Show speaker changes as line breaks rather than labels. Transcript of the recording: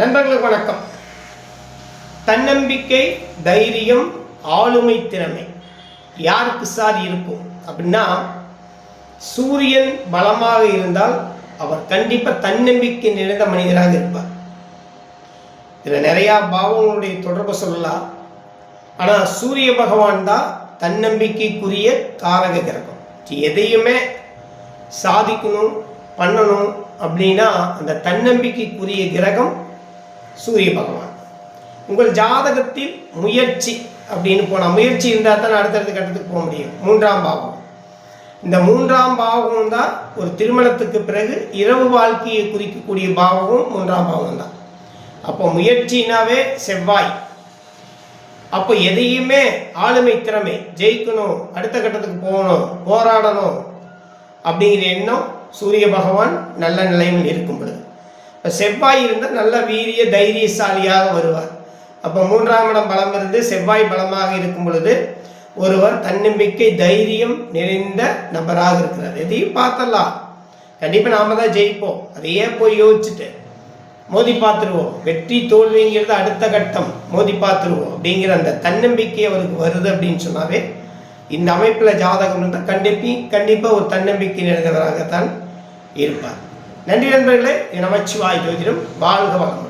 நண்பர்களுக்கு வணக்கம். தன்னம்பிக்கை, தைரியம், ஆளுமை திறமை யாருக்கு சார் இருக்கும் அப்படின்னா, சூரியன் பலமாக இருந்தால் அவர் கண்டிப்பாக தன்னம்பிக்கை நிறைந்த மனிதராக இருப்பார். இதில் நிறையா பாவங்களுடைய தொடர்பை சொல்லலாம். ஆனால் சூரிய பகவான் தான் தன்னம்பிக்கைக்குரிய காரக கிரகம். எதையுமே சாதிக்கணும் பண்ணணும் அப்படின்னா அந்த தன்னம்பிக்கைக்குரிய கிரகம் சூரிய பகவான். உங்கள் ஜாதகத்தில் முயற்சி அப்படின்னு போனால், முயற்சி இருந்தால் தான் அடுத்தடுத்த கட்டத்துக்கு போக முடியும். 3ஆம் பாவம், இந்த 3ஆம் பாவம் தான் ஒரு திருமணத்துக்கு பிறகு இரவு வாழ்க்கையை குறிக்கக்கூடிய பாவமும் 3ஆம் பாவம் தான். அப்போ முயற்சினாவே செவ்வாய். அப்போ எதையுமே ஆளுமை திறமை, ஜெயிக்கணும், அடுத்த கட்டத்துக்கு போகணும், போராடணும் அப்படிங்கிற எண்ணம் சூரிய பகவான் நல்ல நிலையில் இருக்கும் பொழுது, இப்போ செவ்வாய் இருந்தால் நல்ல வீரிய தைரியசாலியாக வருவார். அப்போ 3ஆம் இடம் பலம் இருந்து செவ்வாய் பலமாக இருக்கும் பொழுது ஒருவர் தன்னம்பிக்கை தைரியம் நிறைந்த நபராக இருக்கிறார். எதையும் பார்த்தலாம், கண்டிப்பாக நாம் தான் ஜெயிப்போம், அதையே போய் யோசிச்சுட்டு மோதி பார்த்துருவோம், வெற்றி தோல்விங்கிறது அடுத்த கட்டம், மோதி பார்த்துருவோம் அப்படிங்கிற அந்த தன்னம்பிக்கை அவருக்கு வருது அப்படின்னு சொன்னாவே இந்த அமைப்பில் ஜாதகம் இருந்தால் கண்டிப்பாக ஒரு தன்னம்பிக்கை நிறைந்தவராகத்தான் இருப்பார். நன்றி நண்பர்களே. நமச்சிவாய் ஜோதிடம். வாழ்க வளம்.